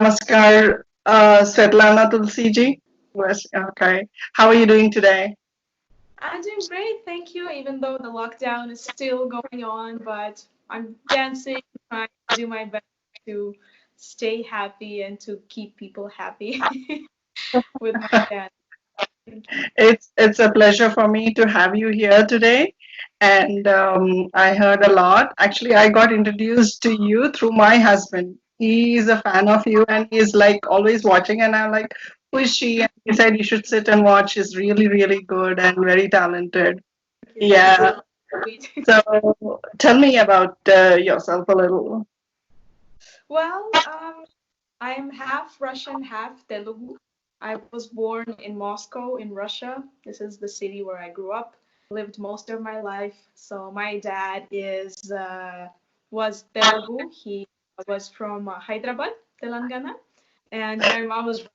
Namaskar, Svetlana Tulasi ji. Yes, okay. How are you doing today? I'm doing great, thank you, even though the lockdown is still going on, but I'm dancing, trying to do my best to stay happy and to keep people happy with my dance. Thank you. It's a pleasure for me to have you here today. And I heard a lot. Actually, I got introduced to you through my husband. He is a fan of you and he's like always watching. And I'm like, who is she? And he said you should sit and watch. She's really, really good and very talented. Thank you. That's Yeah. so sweet. So tell me about yourself a little. Well, I'm half Russian, half Telugu. I was born in Moscow, in Russia. This is the city where I grew up, lived most of my life. So my dad is was Telugu. He was from Hyderabad, Telangana, and my mom was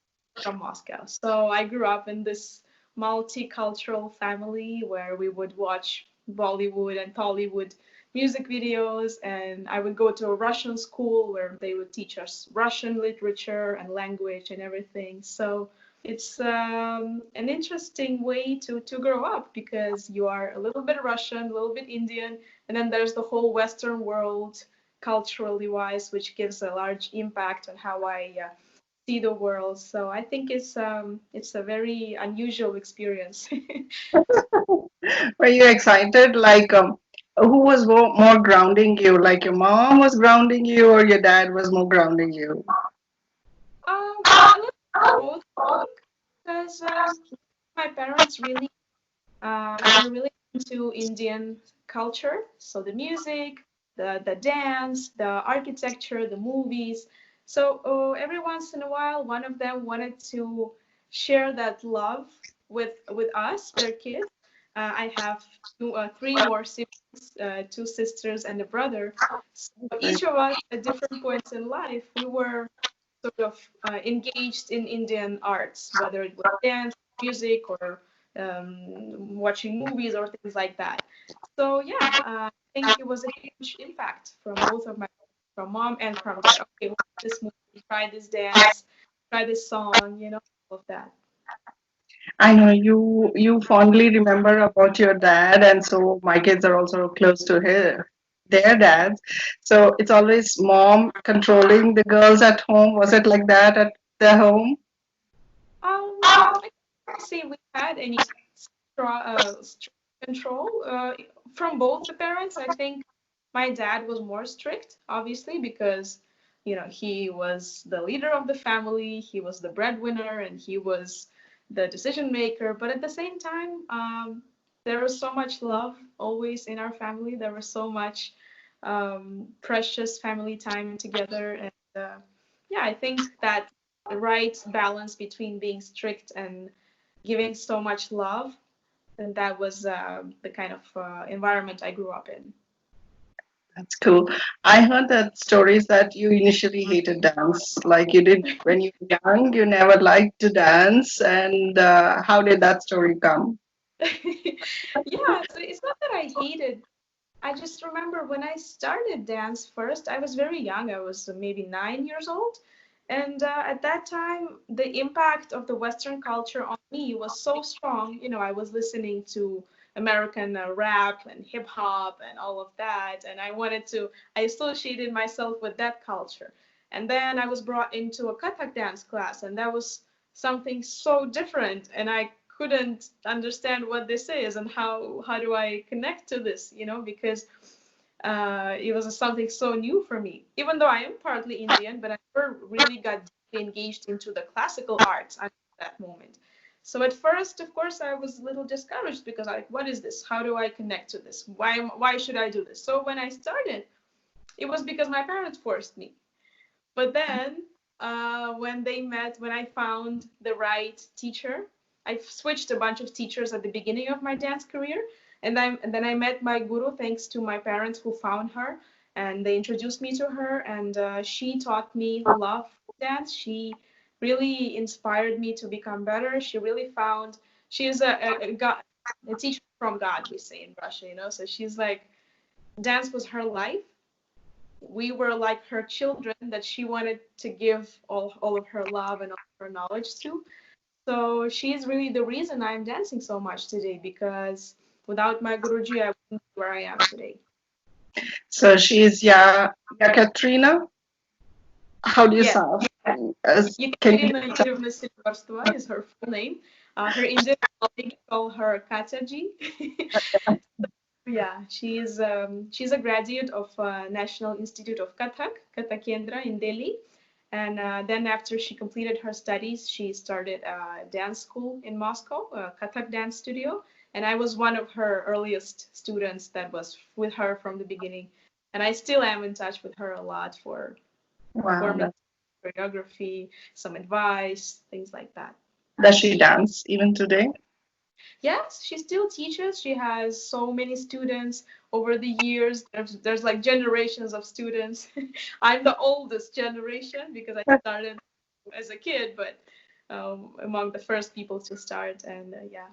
from Moscow. So I grew up in this multicultural family where we would watch Bollywood and Tollywood music videos, and I would go to a Russian school where they would teach us Russian literature and language and everything. So it's an interesting way to grow up because you are a little bit Russian, a little bit Indian, and then there's the whole Western world culturally wise, which gives a large impact on how I see the world. So I think it's a very unusual experience. Were you excited? Like, who was more grounding you? Like your mom was grounding you, or your dad was more grounding you? A little both, I think, because my parents really were really into Indian culture. So the music, the dance, the architecture, the movies. So every once in a while, one of them wanted to share that love with us, their kids. I have three more siblings, two sisters and a brother. So each of us at different points in life, we were sort of engaged in Indian arts, whether it was dance, music, or watching movies or things like that. So yeah, I think it was a huge impact from both of my, from mom and from dad. Okay, watch this movie, try this dance, try this song, all of that. I know you fondly remember about your dad, and so my kids are also close to their dads. So it's always mom controlling the girls at home. Was it like that at their home? I can't say we had any strict control from both the parents. I think my dad was more strict, obviously, because he was the leader of the family, he was the breadwinner, and he was the decision maker. But at the same time, there was so much love always in our family. There was so much precious family time together, and yeah, I think that the right balance between being strict and giving so much love, and that was the kind of environment I grew up in. That's cool. I heard that stories that you initially hated dance, like you did when you were young. You never liked to dance, and how did that story come? Yeah, so it's not that I hated. I just remember when I started dance first, I was very young. I was maybe 9 years old. And at that time, the impact of the Western culture on me was so strong. I was listening to American rap and hip hop and all of that. And I associated myself with that culture. And then I was brought into a Kathak dance class, and that was something so different. And I couldn't understand what this is and how do I connect to this, because it was something so new for me. Even though I am partly Indian, but I never really got deeply engaged into the classical arts at that moment. So at first, of course, I was a little discouraged because what is this? How do I connect to this? Why should I do this? So when I started, it was because my parents forced me. But then when I found the right teacher, I switched a bunch of teachers at the beginning of my dance career, and then I met my guru thanks to my parents who found her, and they introduced me to her, and she taught me love for dance. She really inspired me to become better. She really found she is a God, a teacher from God, we say in Russia, so she's like dance was her life, we were like her children that she wanted to give all of her love and all of her knowledge to. So she's really the reason I'm dancing so much today, because without my Guruji, I wouldn't be where I am today. So she's Katrina. How do you Yes, sound? Can you? Yekaterina Yurievna Silivarstova is her full name. Her Indian colleagues call her Katyaji. Yeah, she's a graduate of National Institute of Kathak Kendra in Delhi. And then after she completed her studies, she started a dance school in Moscow, a Kathak dance studio. And I was one of her earliest students that was with her from the beginning. And I still am in touch with her a lot for Wow. performance, choreography, some advice, things like that. Does she dance even today? Yes, she still teaches. She has so many students over the years. There's like generations of students. I'm the oldest generation because I started as a kid, but among the first people to start. And yeah,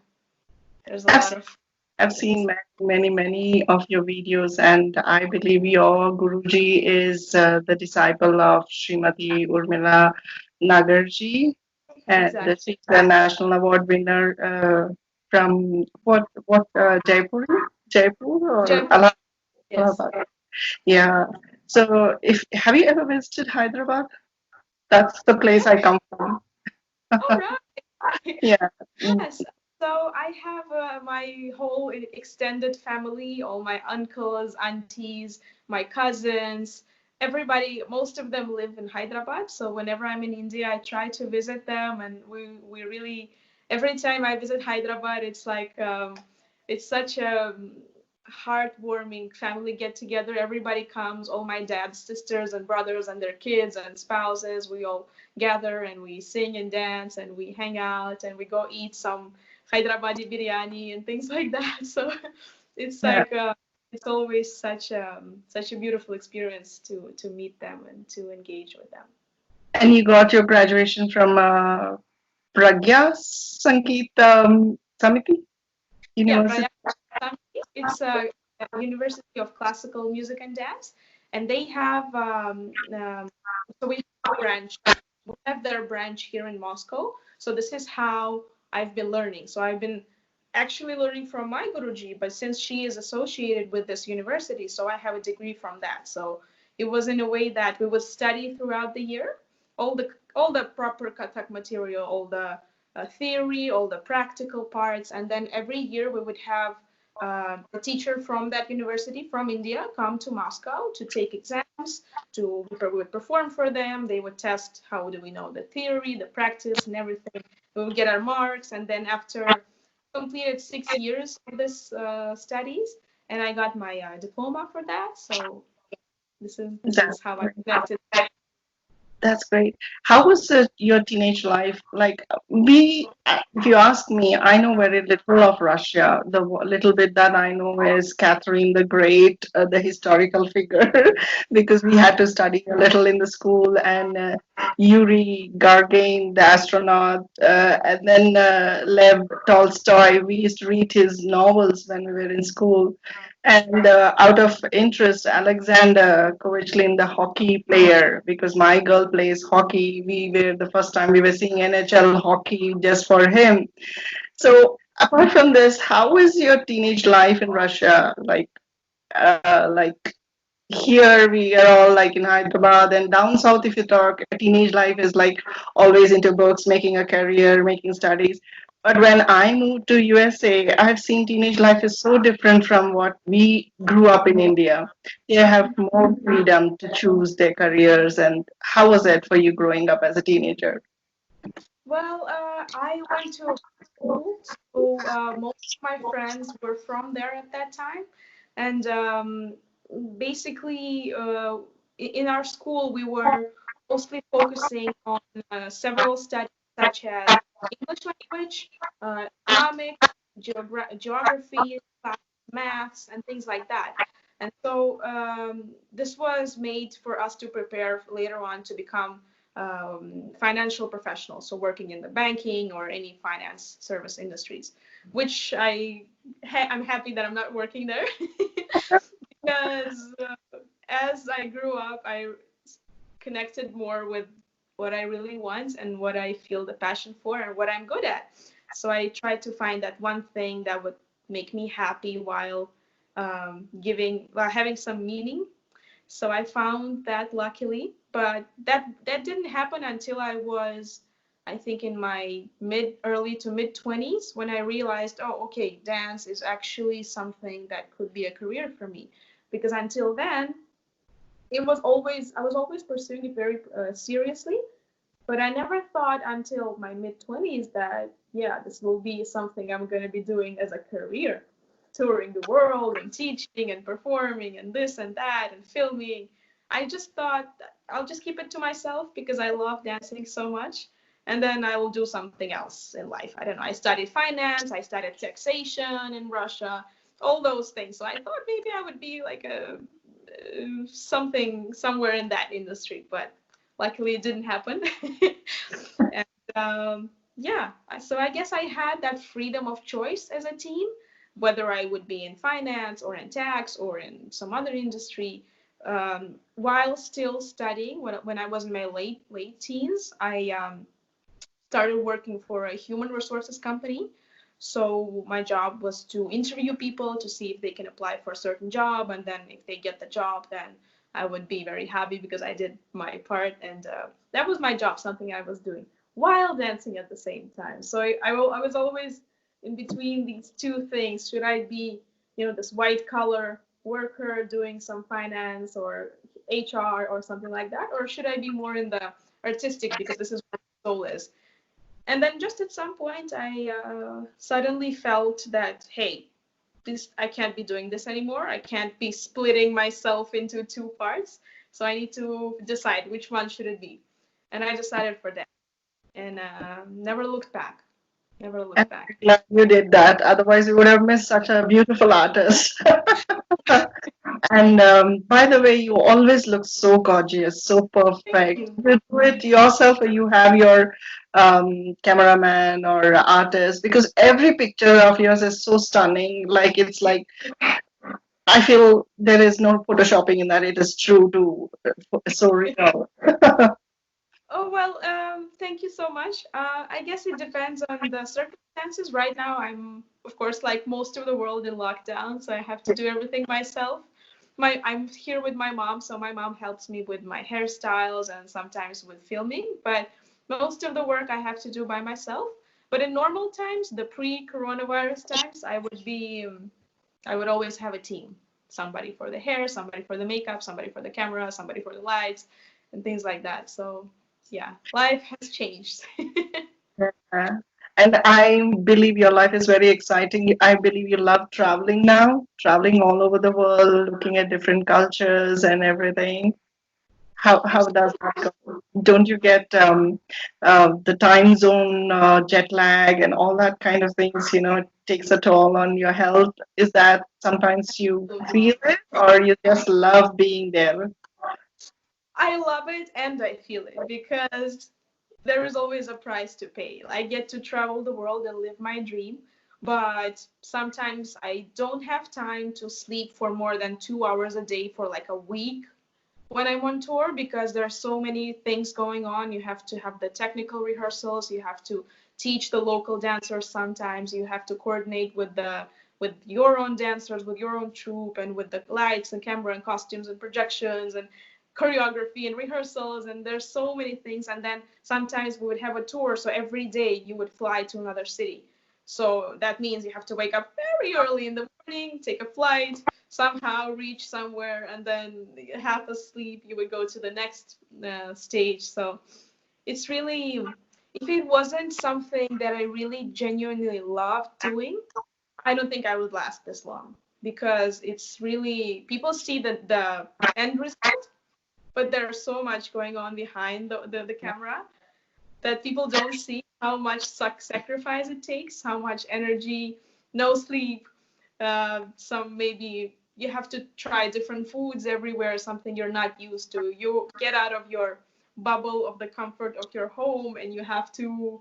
there's a I've lot seen, of I've seen students. many of your videos, and I believe your Guruji is the disciple of Srimati Urmila Nagarji, and Exactly. she's the national award winner from Jaipur, or Jaipur. Yes. Allahabad? Yeah. So, if have you ever visited Hyderabad? That's the place Yeah. I come from. All right. Yeah. Mm. Yes. So I have my whole extended family, all my uncles, aunties, my cousins, everybody, most of them live in Hyderabad. So whenever I'm in India, I try to visit them, and we really, every time I visit Hyderabad, it's like it's such a heartwarming family get together. Everybody comes, all my dad's sisters and brothers and their kids and spouses. We all gather and we sing and dance and we hang out and we go eat some Hyderabadi biryani and things like that. So it's Yeah. like it's always such a beautiful experience to meet them and to engage with them. And you got your graduation from Pragya Sangeet Samiti Yeah, University. Prayag. It's a University of Classical Music and Dance, and they have so we have a branch. We have their branch here in Moscow. So this is how I've been learning. So I've been actually learning from my Guruji, but since she is associated with this university, so I have a degree from that. So it was in a way that we would study throughout the year all the proper Kathak material, all the theory, all the practical parts, and then every year we would have a teacher from that university from India come to Moscow to take exams, to we would perform for them. They would test how do we know the theory, the practice, and everything. We would get our marks, and then after completed 6 years of this studies, and I got my diploma for that. So this is how I connected. That's great. How was your teenage life? Like if you ask me, I know very little of Russia. The little bit that I know is Catherine the Great, the historical figure, because we had to study a little in the school, and Yuri Gagarin, the astronaut, and then Lev Tolstoy. We used to read his novels when we were in school. And out of interest, Alexander Kovachlin, the hockey player, because my girl plays hockey. We were the first time we were seeing NHL hockey just for him. So apart from this, how is your teenage life in Russia? Like here we are all like in Hyderabad and down south. If you talk, teenage life is like always into books, making a career, making studies. But when I moved to USA, I've seen teenage life is so different from what we grew up in India. They have more freedom to choose their careers. And how was it for you growing up as a teenager? Well, I went to a school, so most of my friends were from there at that time, and basically, in our school, we were mostly focusing on several studies such as English language, economics, geography, maths, and things like that. And so this was made for us to prepare later on to become financial professionals, so working in the banking or any finance service industries, which I'm happy that I'm not working there because as I grew up, I connected more with what I really want and what I feel the passion for and what I'm good at. So I tried to find that one thing that would make me happy while while having some meaning. So I found that luckily, but that didn't happen until I was, I think, in my early to mid 20s, when I realized, oh, okay, dance is actually something that could be a career for me. Because until then, I was always pursuing it very seriously, but I never thought until my mid 20s that, yeah, this will be something I'm going to be doing as a career, touring the world and teaching and performing and this and that and filming. I just thought I'll just keep it to myself because I love dancing so much. And then I will do something else in life. I don't know. I studied finance, I studied taxation in Russia, all those things. So I thought maybe I would be like a something somewhere in that industry, but luckily it didn't happen. And yeah, so I guess I had that freedom of choice as a teen, whether I would be in finance or in tax or in some other industry. While still studying, when I was in my late teens, I started working for a human resources company. So my job was to interview people to see if they can apply for a certain job, and then if they get the job, then I would be very happy because I did my part, and that was my job, something I was doing while dancing at the same time. So I was always in between these two things. Should I be, this white collar worker doing some finance or HR or something like that, or should I be more in the artistic because this is where my soul is? And then just at some point, I suddenly felt that, hey, this I can't be doing this anymore. I can't be splitting myself into two parts. So I need to decide which one should it be. And I decided for that, and never looked back. Never I'm looked back. glad you did that. Otherwise, you would have missed such a beautiful artist. And by the way, you always look so gorgeous, so Thank perfect. you. You do it yourself, or you have your cameraman or artist? Because every picture of yours is so stunning. Like it's like I feel there is no photoshopping in that. It is true to so real. Oh, well, thank you so much. I guess it depends on the circumstances. Right now, I'm, of course, like most of the world in lockdown, so I have to do everything myself. I'm here with my mom, so my mom helps me with my hairstyles and sometimes with filming, but most of the work I have to do by myself. But in normal times, the pre-coronavirus times, I would always have a team. Somebody for the hair, somebody for the makeup, somebody for the camera, somebody for the lights, and things like that. So, yeah, life has changed. Yeah. And I believe your life is very exciting. I believe you love traveling now, traveling all over the world, looking at different cultures and everything. How does Absolutely. that go? Don't you get the time zone jet lag and all that kind of things? It takes a toll on your health. Is that sometimes you feel it, or you just love being there? I love it and I feel it because there is always a price to pay. I get to travel the world and live my dream, but sometimes I don't have time to sleep for more than 2 hours a day for like a week when I'm on tour because there are so many things going on. You have to have the technical rehearsals, you have to teach the local dancers sometimes, you have to coordinate with your own dancers, with your own troupe, and with the lights and camera and costumes and projections and choreography and rehearsals, and there's so many things. And then sometimes we would have a tour, so every day you would fly to another city, so that means you have to wake up very early in the morning, take a flight, somehow reach somewhere, and then half asleep you would go to the next stage. So it's really, if it wasn't something that I really genuinely loved doing, I don't think I would last this long, because it's really, people see the end result, but there's so much going on behind the camera that people don't see, how much sacrifice it takes, how much energy, no sleep, some maybe you have to try different foods everywhere, something you're not used to. You get out of your bubble of the comfort of your home and you have to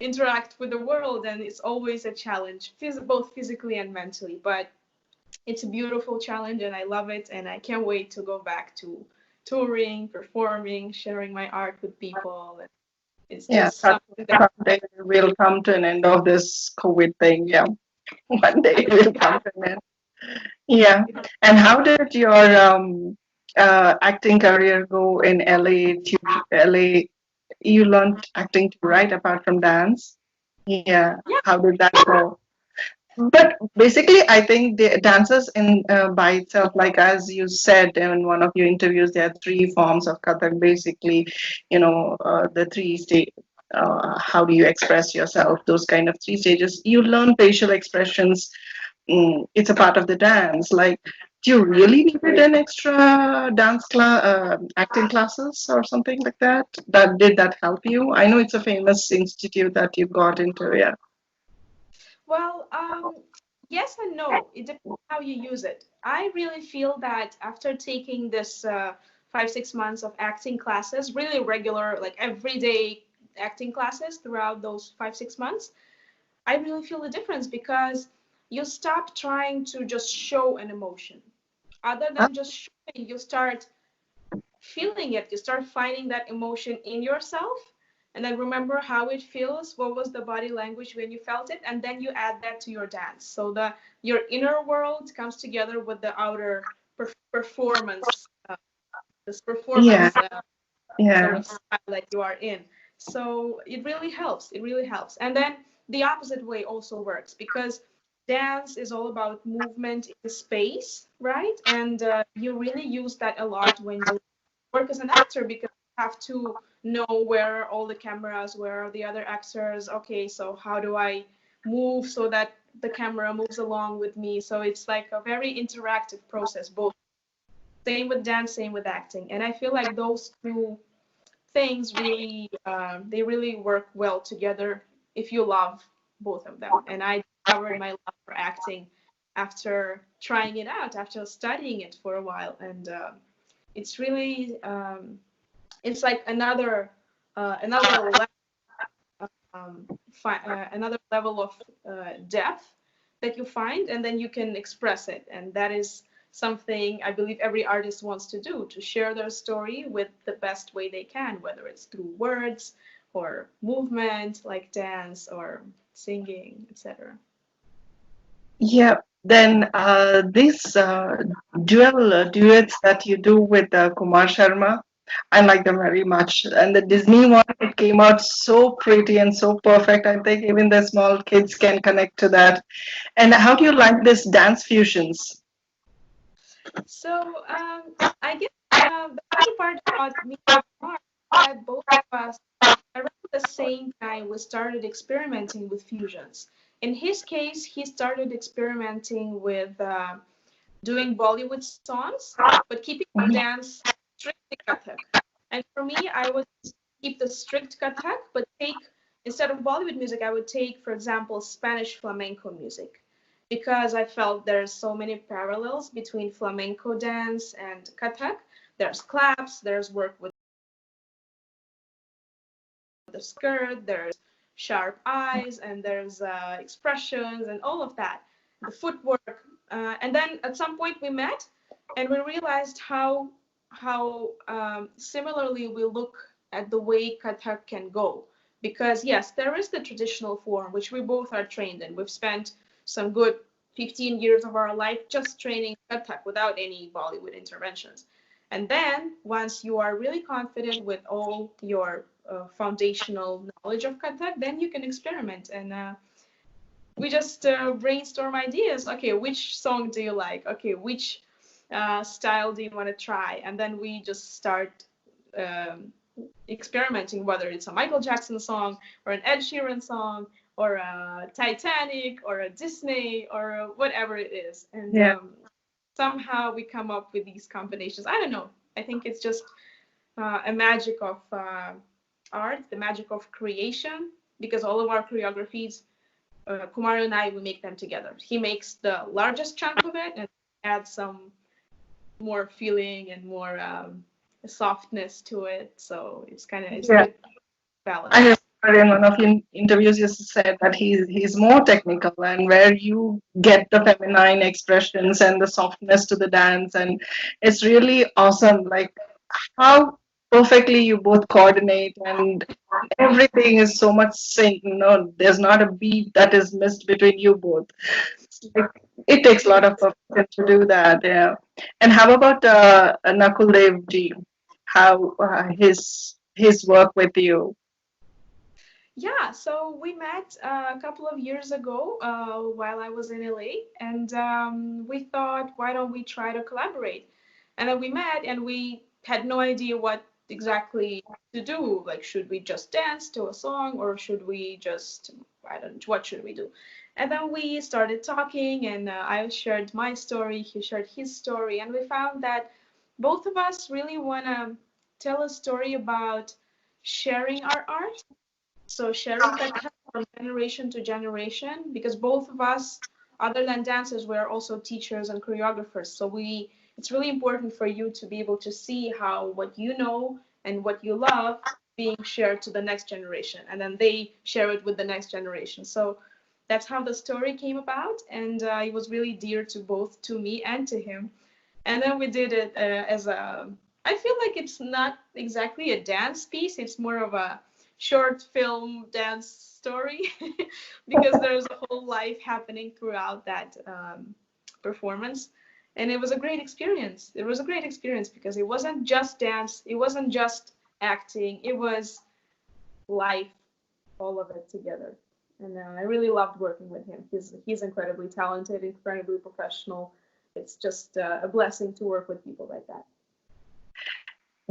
interact with the world, and it's always a challenge, both physically and mentally. But it's a beautiful challenge and I love it, and I can't wait to go back to touring, performing, sharing my art with people. And it's Yeah, just something that someday we'll come to an end of this COVID thing. Yeah, one day we'll come to an end. Yeah. And how did your acting career go in LA? To LA, you learned acting too, right? Apart from dance. Yeah. yeah. How did that go? But basically, I think the dances in by itself, like as you said in one of your interviews, there are three forms of Kathak. Basically, the three stage. How do you express yourself? Those kind of three stages. You learn facial expressions. It's a part of the dance. Like, do you really need an extra dance class, acting classes, or something like that? That did that help you? I know it's a famous institute that you got into. Yeah. Well, yes and no. It depends how you use it. I really feel that after taking this 5, 6 months of acting classes, really regular, like everyday acting classes throughout those 5, 6 months, I really feel the difference because you stop trying to just show an emotion. Other than just showing, you start feeling it. You start finding that emotion in yourself, and then remember how it feels, what was the body language when you felt it, and then you add that to your dance. So the your inner world comes together with the outer performance, this Yeah. performance sort Yeah. of style that you are in. So it really helps. It really helps. And then the opposite way also works because dance is all about movement in space, right? And you really use that a lot when you work as an actor because you have to know where are all the cameras, where are the other actors. Okay, so how do I move so that the camera moves along with me? So it's like a very interactive process, both. Same with dance, same with acting. And I feel like those two things really they really work well together if you love both of them. And I discovered my love for acting after trying it out, after studying it for a while, and it's really it's like another level, another level of depth that you find, and then you can express it, and that is something I believe every artist wants to do, to share their story with the best way they can, whether it's through words or movement like dance or singing, etc. Yeah, then these duets that you do with Kumar Sharma, I like them very much. And the Disney one, it came out so pretty and so perfect. I think even the small kids can connect to that. And how do you like this dance fusions? So I guess the funny part about me and Kumar is that both of us, around the same time, we started experimenting with fusions. In his case, he started experimenting with doing Bollywood songs, but keeping the Mhm. dance strictly Kathak. And for me, I would keep the strict Kathak, but take, instead of Bollywood music, I would take, for example, Spanish flamenco music. Because I felt there's so many parallels between flamenco dance and Kathak. There's claps, there's work with the skirt, there's sharp eyes, and there's expressions and all of that, the footwork. And then at some point we met, and we realized how similarly we look at the way Kathak can go. Because yes, there is the traditional form which we both are trained in. We've spent some good 15 years of our life just training Kathak without any Bollywood interventions. And then once you are really confident with all your foundational knowledge of Kathak, then you can experiment. And we just brainstorm ideas. Okay, which song do you like? Okay, which style do you want to try? And then we just start um, experimenting, whether it's a Michael Jackson song or an Ed Sheeran song or a Titanic or a Disney or whatever it is. And Yeah. somehow we come up with these combinations. I don't know. I think it's just a magic of art, the magic of creation, because all of our choreographies, Kumar and I, we make them together. He makes the largest chunk of it and adds some more feeling and more softness to it. So it's kind of it's a Yeah. good I balance. in one of your interviews, you said that he's more technical, and where you get the feminine expressions and the softness to the dance, and it's really awesome. Like how perfectly you both coordinate, and everything is so much sync. No, there's not a beat that is missed between you both. Like, it takes a lot of perfection to do that. Yeah. And how about Nakul Dev ji? How his work with you? Yeah, so we met a couple of years ago while I was in LA, and we thought, why don't we try to collaborate? And then we met, and we had no idea what exactly to do. Like, should we just dance to a song, or should we just, I don't, what should we do? And then we started talking, and I shared my story, he shared his story, and we found that both of us really want to tell a story about sharing our art, so sharing that kind from generation to generation, because both of us, other than dancers, we're also teachers and choreographers. So it's really important for you to be able to see how what you know and what you love being shared to the next generation, and then they share it with the next generation. So that's how the story came about, and it was really dear to both to me and to him. And then we did it as a, I feel like it's not exactly a dance piece, it's more of a short film dance story because there's a whole life happening throughout that performance. And it was a great experience. It was a great experience because it wasn't just dance, it wasn't just acting, it was life, all of it together. And I really loved working with him. He's incredibly talented, incredibly professional. It's just a blessing to work with people like that.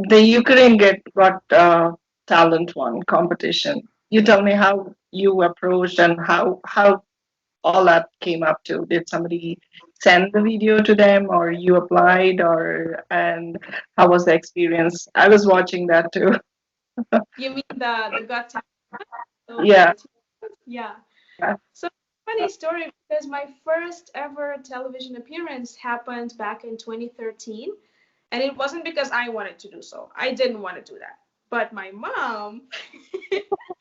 The Ukraine got talent one competition. You tell me how you approached and how all that came up to. Did somebody send the video to them, or you applied, or and how was the experience? I was watching that too. You mean the Got Talent? So Yeah. the yeah. So funny story because my first ever television appearance happened back in 2013, and it wasn't because I wanted to do so. I didn't want to do that. But my mom,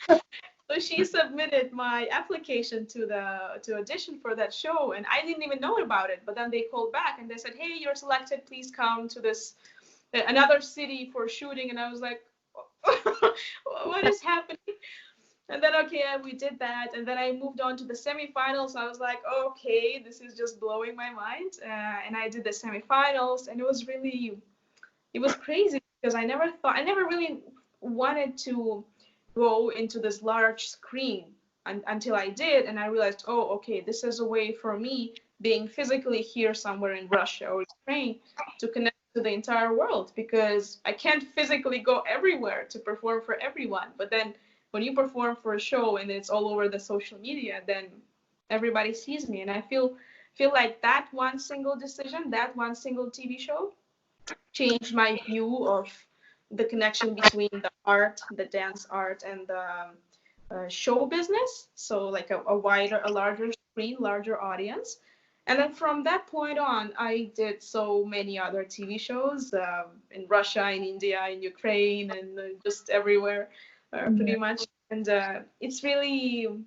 so she submitted my application to audition for that show, and I didn't even know about it. But then they called back and they said, "Hey, you're selected. Please come to this another city for shooting." And I was like, "What is happening?" And then okay, we did that, and then I moved on to the semifinals. I was like, okay, this is just blowing my mind, and I did the semifinals, and it was crazy because I never really wanted to go into this large screen until I did, and I realized, oh, okay, this is a way for me being physically here somewhere in Russia or Ukraine to connect to the entire world because I can't physically go everywhere to perform for everyone. But then when you perform for a show and it's all over the social media, then everybody sees me, and I feel like that one single decision, that one single TV show changed my view of the connection between the art, the dance art, and the show business. So like a larger screen, larger audience. And then from that point on, I did so many other TV shows in Russia, in India, in Ukraine, and just everywhere, pretty much. And it's really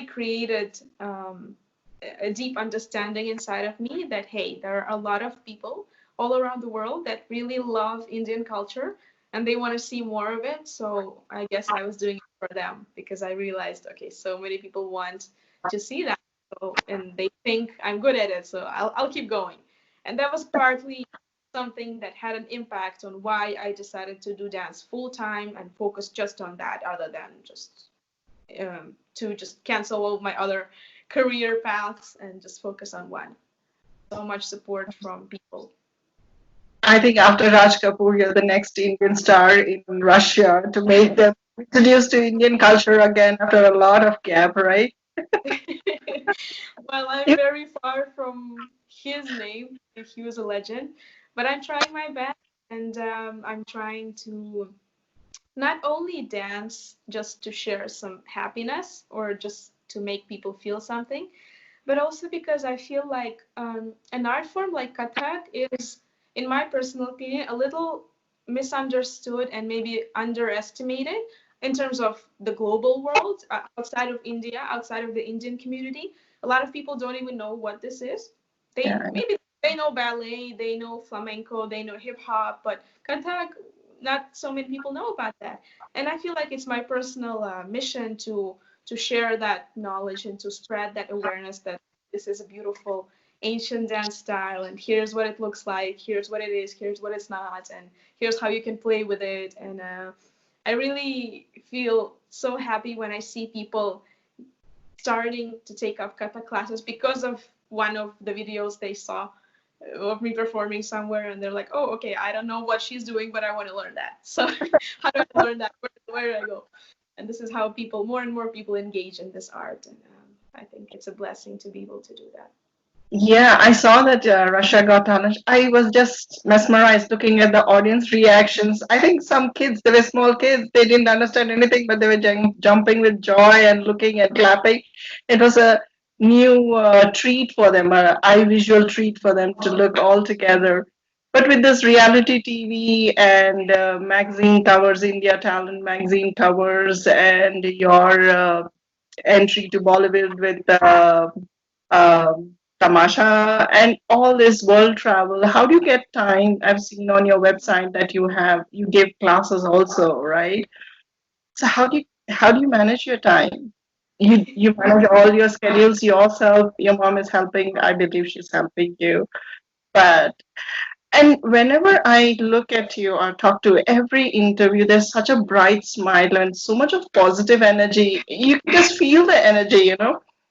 created a deep understanding inside of me that hey, there are a lot of people all around the world that really love Indian culture and they want to see more of it. So I guess I was doing it for them because I realized okay, so many people want to see that, so, and they think I'm good at it, so I'll keep going. And that was partly something that had an impact on why I decided to do dance full time and focus just on that, other than just to just cancel all my other career paths and just focus on one. So much support from people. I think after Raj Kapoor, you're the next Indian star in Russia to make them introduced to Indian culture again after a lot of gap, right? Well, I'm very far from his name. He was a legend, but I'm trying my best, and I'm trying to not only dance just to share some happiness or just to make people feel something, but also because I feel like an art form like Kathak is, in my personal opinion, a little misunderstood and maybe underestimated in terms of the global world, outside of India, outside of the Indian community. A lot of people don't even know what this is. They Yeah. maybe they know ballet, they know flamenco, they know hip hop, but Kathak, not so many people know about that. And I feel like it's my personal mission to share that knowledge and to spread that awareness that this is a beautiful ancient dance style, and here's what it looks like, here's what it is, here's what it's not, and here's how you can play with it. And I really feel so happy when I see people starting to take up kata classes because of one of the videos they saw of me performing somewhere, and they're like, oh, okay, I don't know what she's doing, but I want to learn that. So how do I learn that? Where do I go? And this is how people, more and more people, engage in this art, and I think it's a blessing to be able to do that. Yeah, I saw that Russia Got Talent. I was just mesmerized looking at the audience reactions. I think some kids, they were small kids, they didn't understand anything, but they were jumping with joy and looking and clapping. It was a new treat for them, a eye visual treat for them to look all together. But with this reality TV and magazine covers, India Talent magazine covers, and your entry to Bollywood with Tamasha and all this world travel. How do you get time? I've seen on your website that you give classes also, right? So how do you manage your time? You manage all your schedules yourself. Your mom is helping. I believe she's helping you. But and whenever I look at you or talk to every interview, there's such a bright smile and so much of positive energy. You can just feel the energy.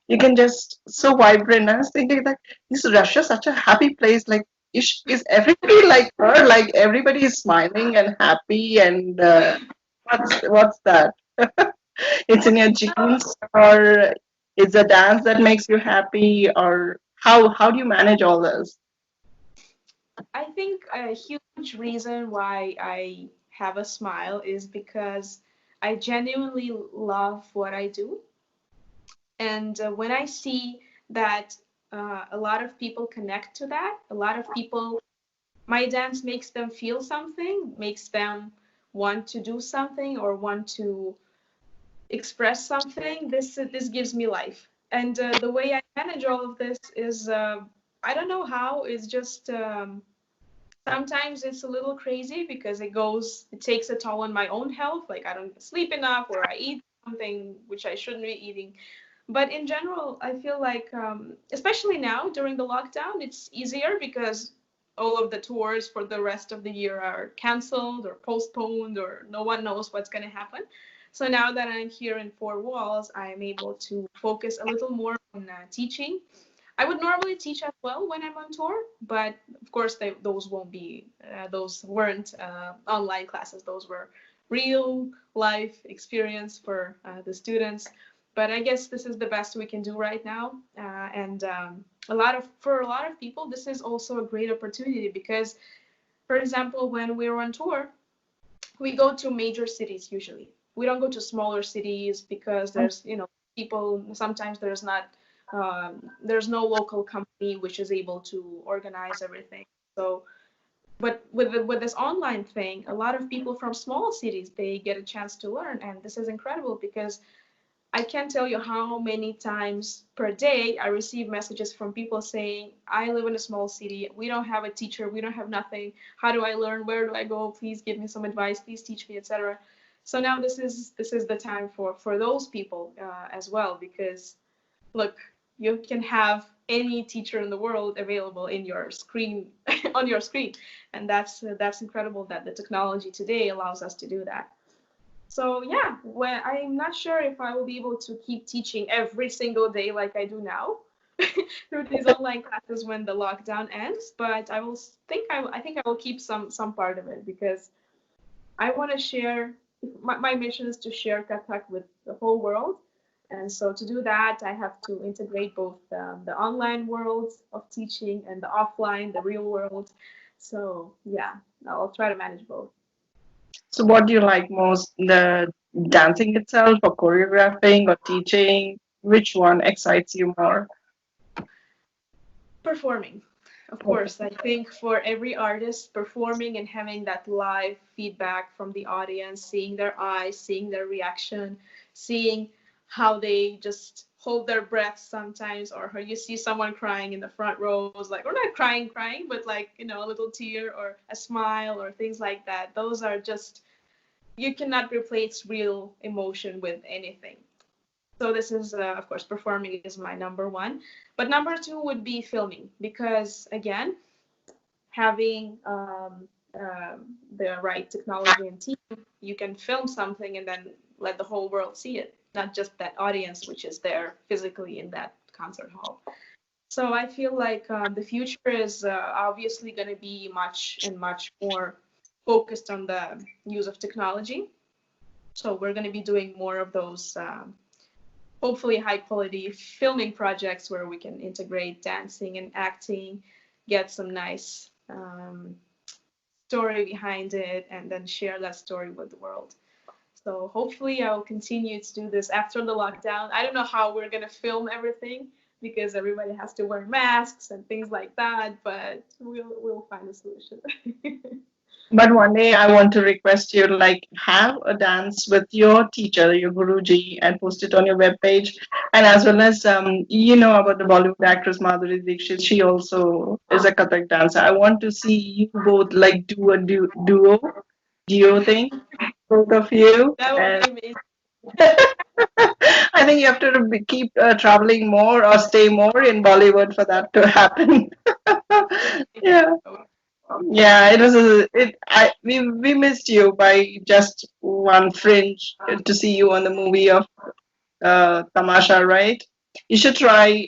You can just so vibrant. I was thinking that is Russia such a happy place? Like, is everybody like her? Like everybody is smiling and happy and what's that? It's in your genes, or it's a dance that makes you happy, or how do you manage all this? I think a huge reason why I have a smile is because I genuinely love what I do. And when I see that a lot of people connect to that, a lot of people, my dance makes them feel something, makes them want to do something or want to express something, this gives me life. And the way I manage all of this is I don't know how. It's just sometimes it's a little crazy because it takes a toll on my own health. Like I don't sleep enough or I eat something which I shouldn't be eating. But in general, I feel like, especially now during the lockdown, it's easier because all of the tours for the rest of the year are canceled or postponed, or no one knows what's going to happen. So now that I'm here in four walls, I'm able to focus a little more on teaching. I would normally teach as well when I'm on tour, but of course those won't be those weren't online classes. Those were real life experience for the students. But I guess this is the best we can do right now. And for a lot of people, this is also a great opportunity because, for example, when we're on tour, we go to major cities usually. We don't go to smaller cities because there's, people, sometimes there's no local company which is able to organize everything. So, but with this online thing, a lot of people from small cities, they get a chance to learn, and this is incredible because I can't tell you how many times per day I receive messages from people saying, I live in a small city. We don't have a teacher. We don't have nothing. How do I learn? Where do I go? Please give me some advice. Please teach me, etc. So now this is the time for those people as well, because look, you can have any teacher in the world available in your screen on your screen, and that's incredible that the technology today allows us to do that. So yeah, when I'm not sure if I will be able to keep teaching every single day like I do now through these online classes when the lockdown ends, but I think I will keep some part of it because I want to share. My mission is to share Kathak with the whole world, and so to do that, I have to integrate both the online world of teaching and the offline, the real world. So yeah, I'll try to manage both. So what do you like most? The dancing itself or choreographing or teaching? Which one excites you more? Performing. Of course, I think for every artist performing and having that live feedback from the audience, seeing their eyes, seeing their reaction, seeing how they just hold their breath sometimes, or how you see someone crying in the front rows, like, or not crying, but like, a little tear or a smile or things like that. Those are just, you cannot replace real emotion with anything. So this is, of course, performing is my number one. But number two would be filming because, again, having the right technology and team, you can film something and then let the whole world see it, not just that audience which is there physically in that concert hall. So I feel like the future is obviously going to be much and much more focused on the use of technology. So we're going to be doing more of those hopefully high quality filming projects where we can integrate dancing and acting, get some nice story behind it, and then share that story with the world. So hopefully I'll continue to do this after the lockdown. I don't know how we're gonna film everything because everybody has to wear masks and things like that, but we'll find a solution. But one day I want to request you to like have a dance with your teacher, your Guruji, and post it on your webpage. And as well as you know about the Bollywood actress Madhuri Dixit, she also is a Kathak dancer. I want to see you both like do a duo thing, both of you. That would be And amazing. I think you have to keep traveling more or stay more in Bollywood for that to happen. Yeah. Yeah, it was it. We missed you by just one fringe to see you on the movie of Tamasha, right? You should try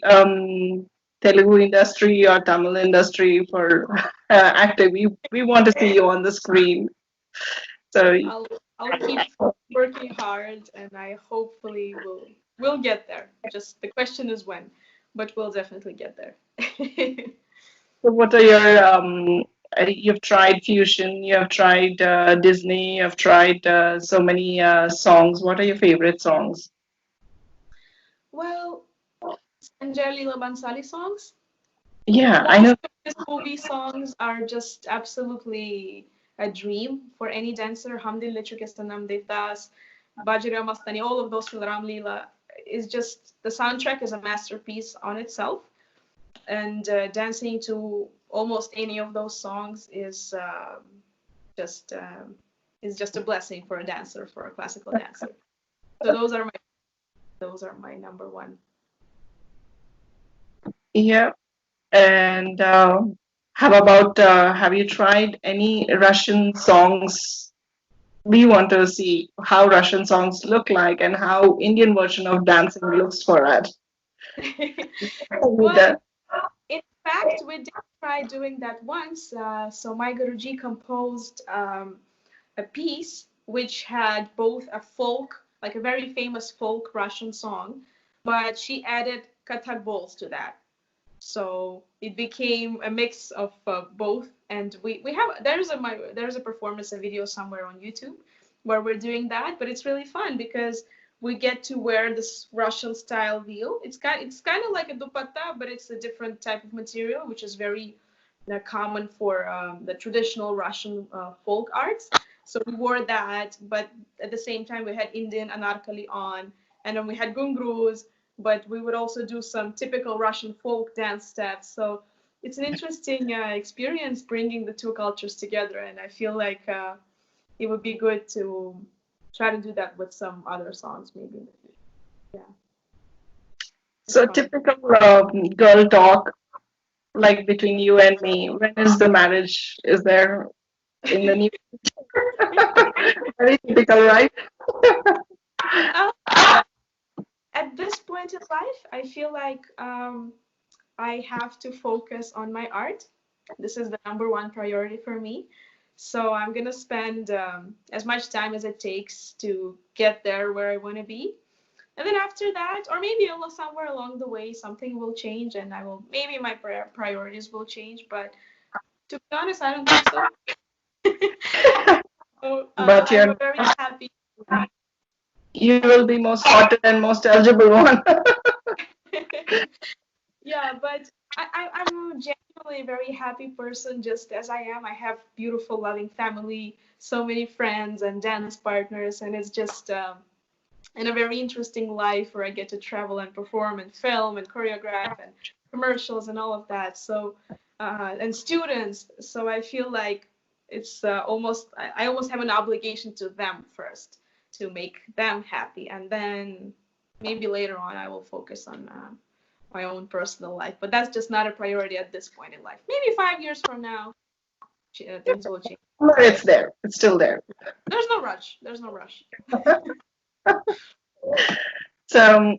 Telugu industry or Tamil industry for acting. We want to see you on the screen. So I'll I'll keep working hard, and I hopefully will get there. Just the question is when, but we'll definitely get there. so what are your you've tried fusion, you have tried Disney, you have tried so many songs. What are your favorite songs? Well, Sandhya Leela Bansali songs. Yeah, I Most know. of his movie songs are just absolutely a dream for any dancer. Hamdil Lechukestanam Devdas, Bajira Mastani, all of those for Ram Leela is just the soundtrack is a masterpiece on itself. And dancing to almost any of those songs just is just a blessing for a dancer, for a classical dancer. So those are my number one. Yeah. And how about have you tried any Russian songs? We want to see how Russian songs look like and how Indian version of dancing looks for it. With Well, the- in fact, we did try doing that once. So my Guruji composed a piece which had both a folk, like a very famous folk Russian song, but she added Kathak bowls to that. So it became a mix of both, and we have there's a performance, a video somewhere on YouTube where we're doing that, but it's really fun because we get to wear this Russian style veil. It's kind of like a dupatta, but it's a different type of material, which is very common for the traditional Russian folk arts. So we wore that, but at the same time we had Indian anarkali on, and then we had gungrus, but we would also do some typical Russian folk dance steps. So it's an interesting experience bringing the two cultures together, and I feel like it would be good to try to do that with some other songs maybe in the future. Yeah, it's so fun. typical girl talk, like between you and me. When is the marriage? Is there in the new? Very typical, right? uh, at this point in life, I feel like I have to focus on my art. This is the number one priority for me. So I'm gonna spend as much time as it takes to get there where I want to be. And then after that, or maybe somewhere along the way, something will change, and maybe my priorities will change. But to be honest, I don't think so. So But I'm you're very happy. you will be most hotter and most eligible one. Yeah, but I'm genuinely definitely a very happy person, just as I am. I have beautiful, loving family, so many friends and dance partners, and it's just and a very interesting life where I get to travel and perform and film and choreograph and commercials and all of that. So, and students. So I feel like it's I almost have an obligation to them first to make them happy, and then maybe later on I will focus on my own personal life. But that's just not a priority at this point in life. Maybe 5 years from now, things will change. But it's there. It's still there. There's no rush. There's no rush. So,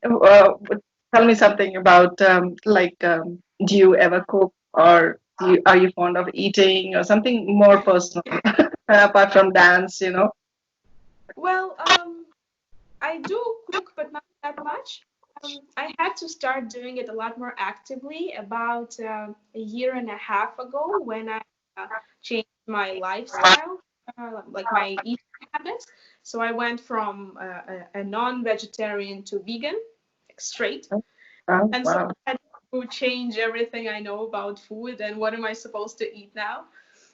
tell me something about do you ever cook or are you fond of eating or something more personal apart from dance? Well, I do cook, but not that much. I had to start doing it a lot more actively about a year and a half ago when I changed my lifestyle, like my eating habits. So I went from a non-vegetarian to vegan, like straight. Oh, And so wow. I had to change everything I know about food and what am I supposed to eat now.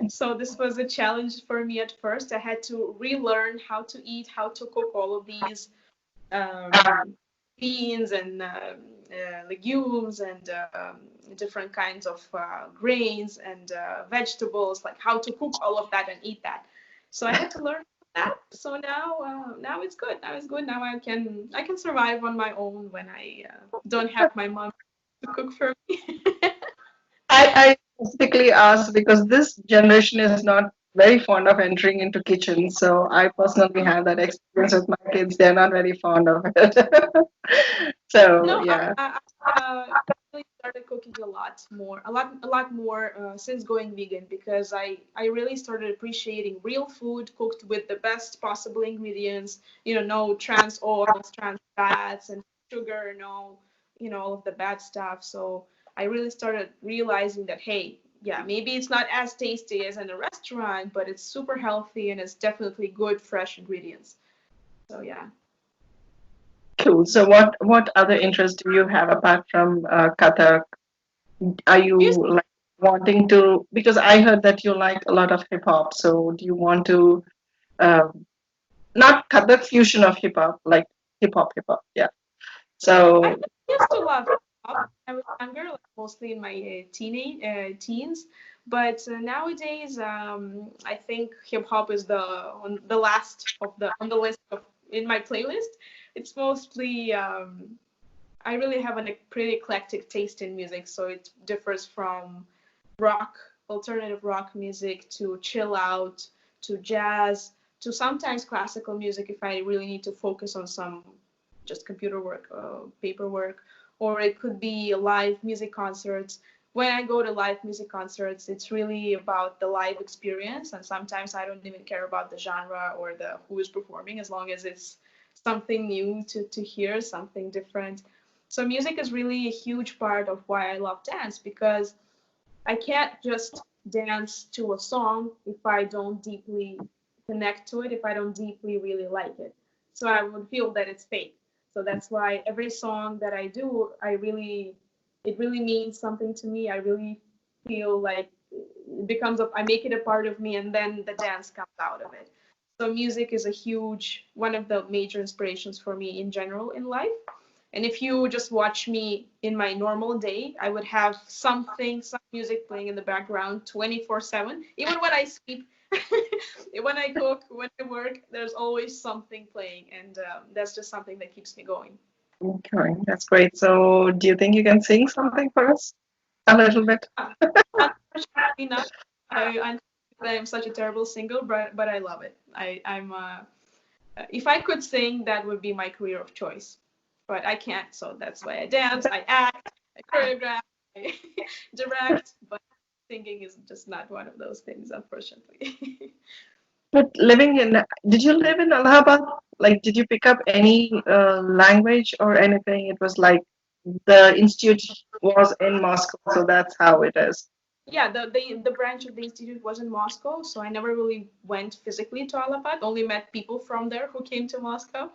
So this was a challenge for me at first. I had to relearn how to eat, how to cook all of these beans and legumes and different kinds of grains and vegetables, like how to cook all of that and eat that. So I had to learn that. So now it's good. Now it's good. Now I can survive on my own when I don't have my mom to cook for me. I specifically asked because this generation is not very fond of entering into kitchens. So I personally have that experience with my kids. They're not very fond of it. So No, yeah. really started cooking a lot more since going vegan because I really started appreciating real food cooked with the best possible ingredients. No trans oils, trans fats, and sugar. No, all of the bad stuff. So I really started realizing that hey, yeah, maybe it's not as tasty as in a restaurant, but it's super healthy and it's definitely good fresh ingredients. So yeah. Cool. So what other interests do you have apart from Kathak? Are you like wanting to, because I heard that you like a lot of hip hop. So do you want to uh, not Kathak fusion of hip hip hop? Yeah. I So used to love hip hop when I was younger, like mostly in my teens. But nowadays, I think hip hop is on the last of the on the list of in my playlist. It's mostly I really have a pretty eclectic taste in music, so it differs from rock, alternative rock music to chill out to jazz to sometimes classical music if I really need to focus on some just computer work, paperwork, or it could be live music concerts. When I go to live music concerts, it's really about the live experience, and sometimes I don't even care about the genre or the who is performing as long as it's something new to hear, something different. So music is really a huge part of why I love dance because I can't just dance to a song if I don't deeply connect to it, if I don't deeply really like it. So I would feel that it's fake. So that's why every song that I do, it really means something to me. I really feel like I make it a part of me and then the dance comes out of it. So music is one of the major inspirations for me in general in life. And if you just watch me in my normal day, I would have some music playing in the background 24/7. Even when I sleep, when I cook, when I work, there's always something playing. And that's just something that keeps me going. okay, that's great. So do you think you can sing something for us? A little bit. Yeah. Unfortunately not. I'm such a terrible singer, but I love it. If I could sing, that would be my career of choice. But I can't, so that's why I dance, I act, I choreograph, I direct. But singing is just not one of those things, unfortunately. But did you live in Allahabad? Like, did you pick up any language or anything? It was like the institute was in Moscow, so that's how it is. Yeah, the branch of the institute was in Moscow, so I never really went physically to Allahabad. Only met people from there who came to Moscow.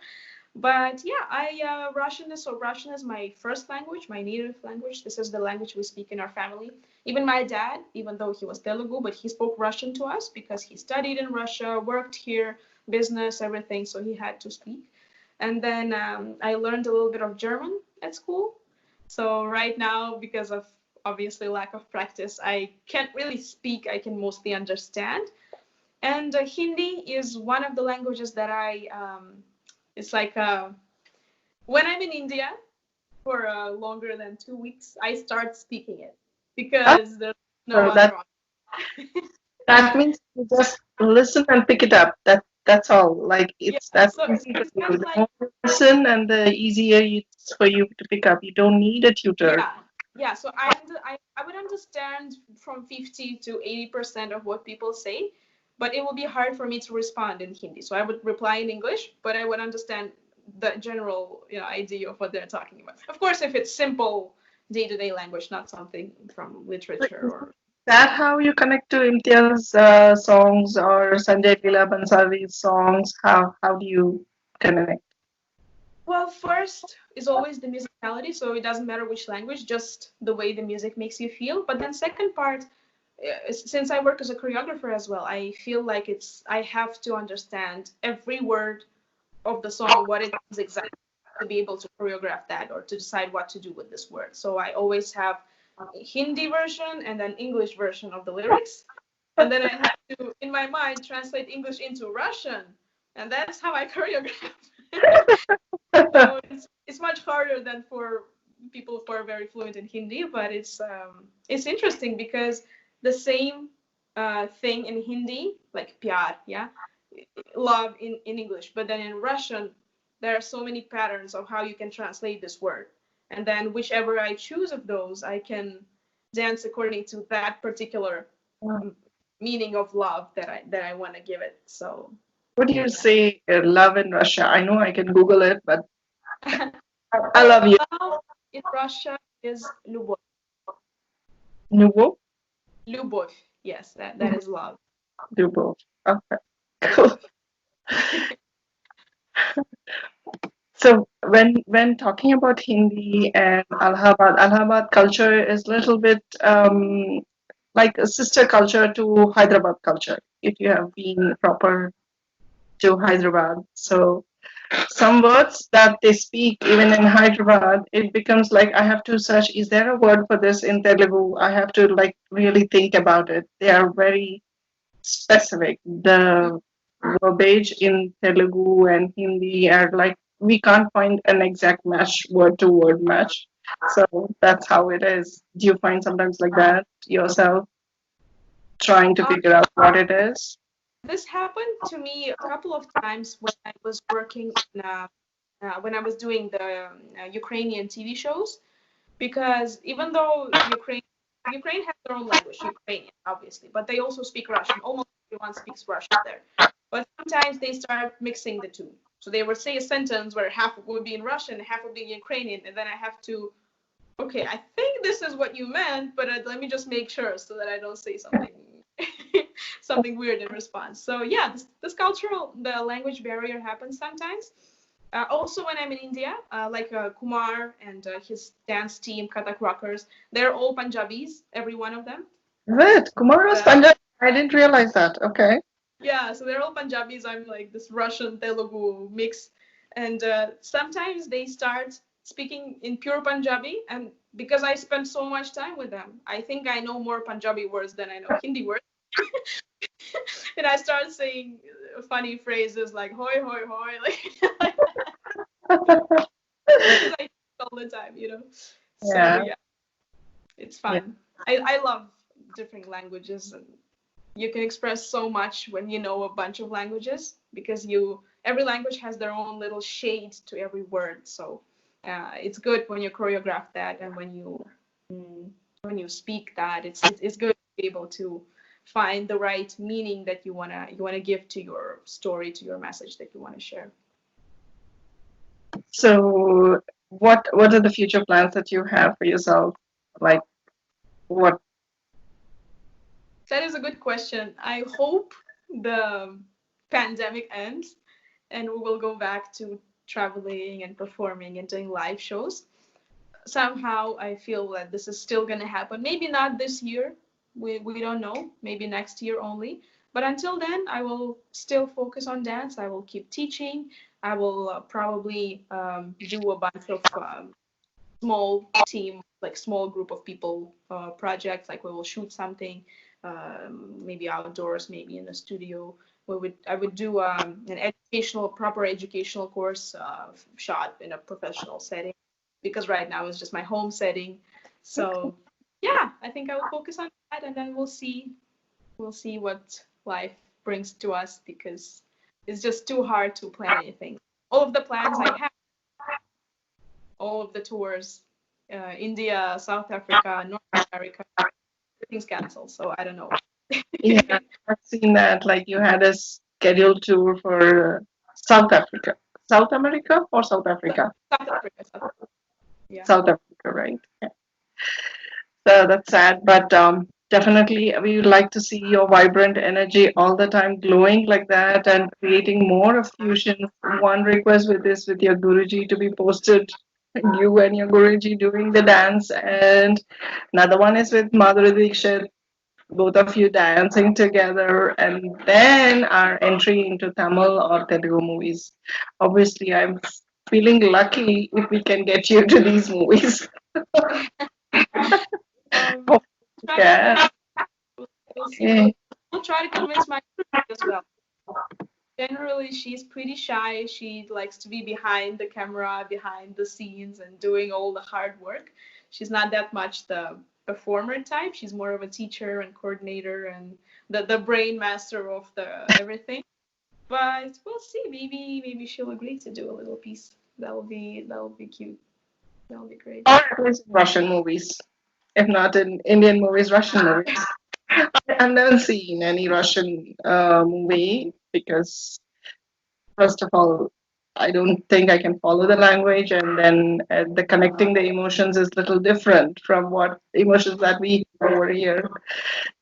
But yeah, Russian is my first language, my native language. This is the language we speak in our family. Even my dad, even though he was Telugu, but he spoke Russian to us because he studied in Russia, worked here, business, everything. So he had to speak. And then I learned a little bit of German at school. So right now, because of obviously lack of practice, I can't really speak. I can mostly understand. And Hindi is one of the languages that it's like when I'm in India for longer than 2 weeks, I start speaking it Ah, because there's no so other option. that means you just listen and pick it up. That's all. Like Yeah, it's that so easy for it's you. kind of The like more you listen and the easier it's for you to pick up. You don't need a tutor. yeah, yeah. So I would understand from 50 to 80% of what people say, but it will be hard for me to respond in Hindi. So I would reply in English, but I would understand the general idea of what they're talking about. Of course, if it's simple day-to-day language, not something from So literature is or that how you connect to Imtiaz's songs or Sanjay Leela Bansali's songs? How do you connect? well, first is always the musicality, so it doesn't matter which language, just the way the music makes you feel. But then second part, since I work as a choreographer as well, I feel like I have to understand every word of the song, what it is exactly, to be able to choreograph that or to decide what to do with this word. So I always have a Hindi version and an English version of the lyrics, and then I have to, in my mind, translate English into Russian, and that's how I choreograph. So it's much harder than for people who are very fluent in Hindi, but it's interesting because the same thing in Hindi, like pyar, yeah, love in English, but then in Russian, there are so many patterns of how you can translate this word, and then whichever I choose of those, I can dance according to that particular meaning of love that I want to give it. So What do you yeah. say, love in Russia? I know I can Google it, but I Well, love you. love in Russia is любовь. Nuvo? Любовь. Yes, that is love. Nuvo. Okay, cool. Любовь. So when talking about Hindi and Allahabad culture is a little bit like a sister culture to Hyderabad culture. If you have been proper to Hyderabad, so some words that they speak even in Hyderabad, it becomes like I have to search. Is there a word for this in Telugu? I have to like really think about it. They are very specific. The verbiage in Telugu and Hindi are like we can't find an exact match, word to word match. So that's how it is. Do you find sometimes like that yourself trying to Uh, figure out what it is? this happened to me a couple of times when I was working in when I was doing the Ukrainian TV shows, because even though Ukraine has their own language, Ukrainian, obviously, but they also speak Russian. Almost everyone speaks Russian there. But sometimes they start mixing the two. So they would say a sentence where half would be in Russian, half would be in Ukrainian, and then I have to, okay, I think this is what you meant, but let me just make sure so that I don't say something something weird in response. So yeah, this cultural the language barrier happens sometimes. Also, when I'm in India, like Kumar and his dance team, Kathak Rockers, they're all Punjabis, every one of them. Wait, Kumar was Uh, Punjabi. I didn't realize that. Okay. yeah, so they're all Punjabis. I'm like this Russian Telugu mix, and sometimes they start speaking in pure Punjabi, and because I spend so much time with them, I think I know more Punjabi words than I know Hindi words, and I start saying funny phrases like "hoi hoi hoi," like because I do it all the time, you know. So Yeah. yeah, it's Yeah. fun. I love different languages, and you can express so much when you know a bunch of languages because you every language has their own little shade to every word. So it's good when you choreograph that and mm, when you speak that. It's good to be able to find the right meaning that you wanna give to your story, to your message that you wanna share. So what are the future plans that you have for yourself? Like what That is a good question. I hope the pandemic ends and we will go back to traveling and performing and doing live shows. Somehow I feel that this is still going to happen. Maybe not this year. We don't know. Maybe next year only. But until then, I will still focus on dance. I will keep teaching. I will probably do a bunch of small team, like small group of people projects. Like we will shoot something, maybe outdoors, maybe in a studio. I would do an educational, proper educational course shot in a professional setting, because right now it's just my home setting. So yeah, I think I will focus on that, and then we'll see what life brings to us, because it's just too hard to plan anything. All of the plans I have, all of the tours, India, South Africa, North America, everything's canceled. So I don't know. Yeah, I've seen that. Like you had a scheduled tour for South Africa, South America or South Africa, South Africa, South Africa. Yeah. South Africa, right? So that's sad, but definitely we would like to see your vibrant energy all the time glowing like that and creating more of fusion. One request with this, with your Guruji to be posted, you and your Guruji doing the dance, and another one is with Madhuri Dixit, both of you dancing together, and then our entry into Tamil or Telugu movies. Obviously, I'm feeling lucky if we can get you to these movies. Um, try to Yeah. convince. We'll see. Yeah. We'll try to convince my sister as well. Generally, she's pretty shy. She likes to be behind the camera, behind the scenes, and doing all the hard work. She's not that much the performer type. She's more of a teacher and coordinator and the brain master of the everything. But we'll see. Maybe she'll agree to do a little piece. That will be cute. That'll be great. Or at least in Russian movies. If not in Indian movies, Russian movies. I've never seen any Russian movie because, first of all, I don't think I can follow the language, and then the connecting the emotions is little different from what emotions that we have over here.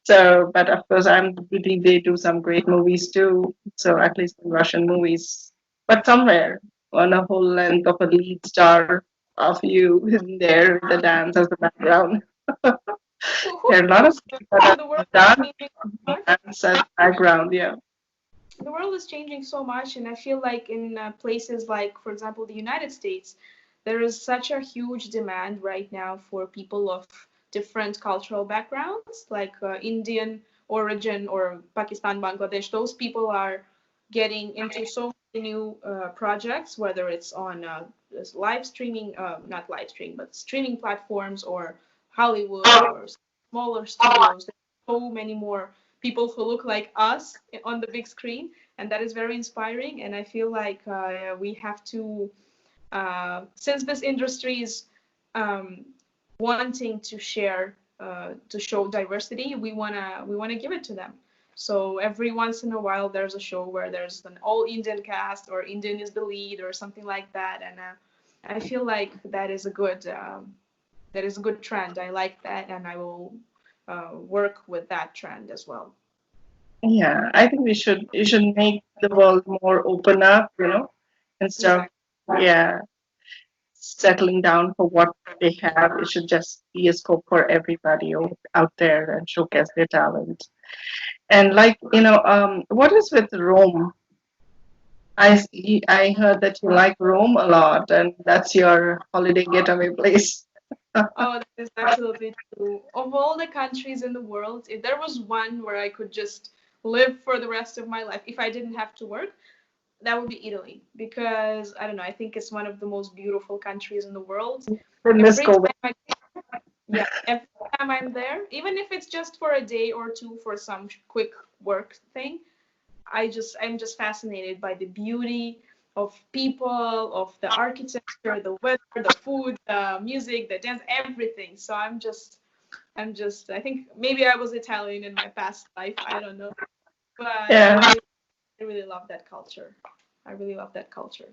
So, but of course, I'm believe they do some great movies too. So at least in Russian movies, but somewhere on a whole length of a lead star of you in there, the dance as the background. Who There are a lot of knows? things that The world are done is changing so much. dance as background. Yeah. The world is changing so much, and I feel like in places like, for example, the United States, there is such a huge demand right now for people of different cultural backgrounds, like Indian origin or Pakistan, Bangladesh. Those people are getting into so many new projects, whether it's on live streaming, not live stream, but streaming platforms, or Hollywood, or smaller studios. There's so many more people who look like us on the big screen, and that is very inspiring. And I feel like we have to, since this industry is um, wanting to share, to show diversity, we wanna give it to them. So every once in a while, there's a show where there's an all Indian cast, or Indian is the lead, or something like that, and I feel like that is a good trend. I like that, and I will work with that trend as well. Yeah, I think you should make the world more open up, instead of Exactly. yeah, settling down for what they have. It should just be a scope for everybody out there and showcase their talent. And like, what is with Rome? I heard that you like Rome a lot, and that's your holiday getaway place. Oh, that is absolutely true. Of all the countries in the world, if there was one where I could just live for the rest of my life, if I didn't have to work, that would be Italy. Because I don't know, I think it's one of the most beautiful countries in the world. In this Every COVID. time I, yeah, every time I'm there, even if it's just for a day or two for some quick work thing, I'm just fascinated by the beauty of people, of the architecture, the weather, the food, the music, the dance, everything. So I'm just I think maybe I was Italian in my past life. I don't know. But Yeah. I really love that culture. I really love that culture.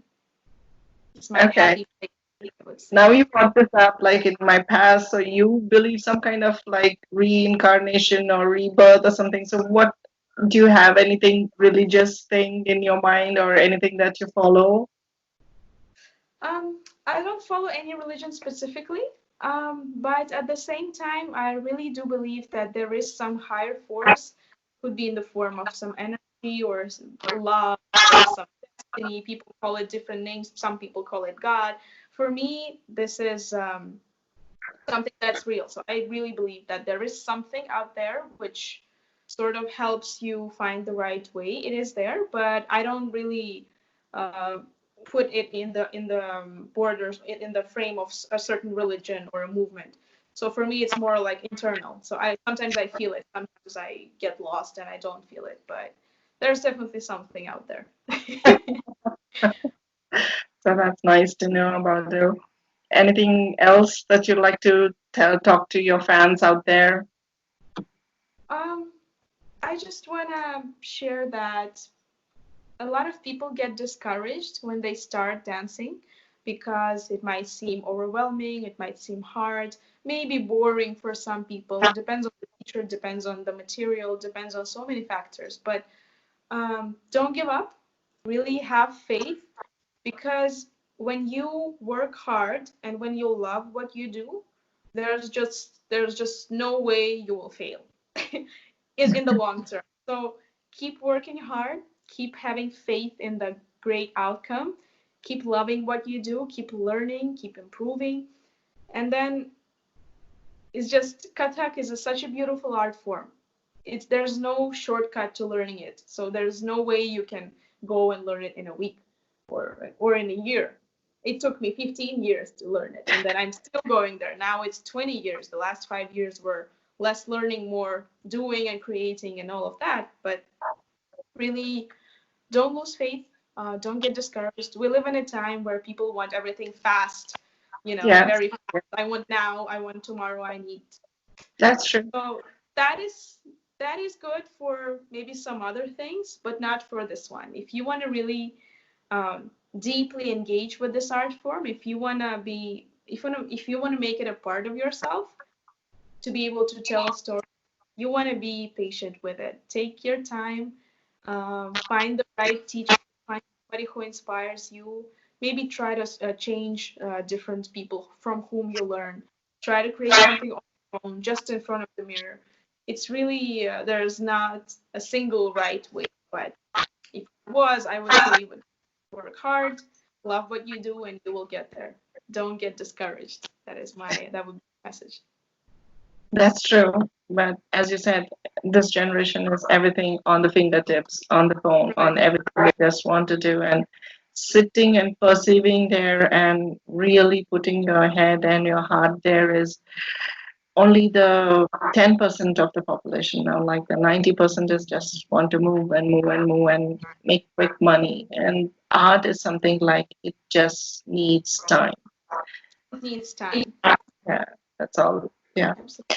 It's my Okay. happy place, I would say. Now you brought this up like in my past, so you believe some kind of like reincarnation or rebirth or something. So what do you have anything religious thing in your mind or anything that you follow? I don't follow any religion specifically, but at the same time, I really do believe that there is some higher force, could be in the form of some energy or love or some destiny. People call it different names. Some people call it God. For me, this is something that's real. So I really believe that there is something out there which sort of helps you find the right way. It is there, but I don't really uh, put it in the borders in the frame of a certain religion or a movement. So for me, it's more like internal. So I sometimes I feel it, sometimes I get lost and I don't feel it, but there's definitely something out there. So that's nice to know about you. Anything else that you'd like to talk to your fans out there? um, I just wanna share that a lot of people get discouraged when they start dancing because it might seem overwhelming, it might seem hard, maybe boring for some people. Depends on the teacher, depends on the material, depends on so many factors. But don't give up. Really have faith because when you work hard and when you love what you do, there's just no way you will fail in the long term. So keep working hard, keep having faith in the great outcome, keep loving what you do, keep learning, keep improving, and then it's just Kathak is such a beautiful art form. There's no shortcut to learning it. So there's no way you can go and learn it in a week or in a year. It took me 15 years to learn it, and then I'm still going there. Now it's 20 years. The last 5 years were less learning, more doing and creating and all of that. But really, don't lose faith. Don't get discouraged. We live in a time where people want everything fast, Yes, very fast. I want now, I want tomorrow, I need. that's true. So that is good for maybe some other things, but not for this one. If you want to really deeply engage with this art form, if you want to make it a part of yourself, to be able to tell a story, you want to be patient with it. Take your time, find the right teacher, find somebody who inspires you. Maybe try to change different people from whom you learn. Try to create something on your own, just in front of the mirror. It's really, there's not a single right way, but if it was, I would say work hard, love what you do, and you will get there. Don't get discouraged. That would be my message. That's true. But as you said, this generation is everything on the fingertips, on the phone, Right. on everything they just want to do. And sitting and perceiving there and really putting your head and your heart there is only the 10% of the population now. Like the 90% is just want to move and move and move and make quick money. And art is something like it just needs time. It needs time. Yeah, that's all. Yeah. Absolutely.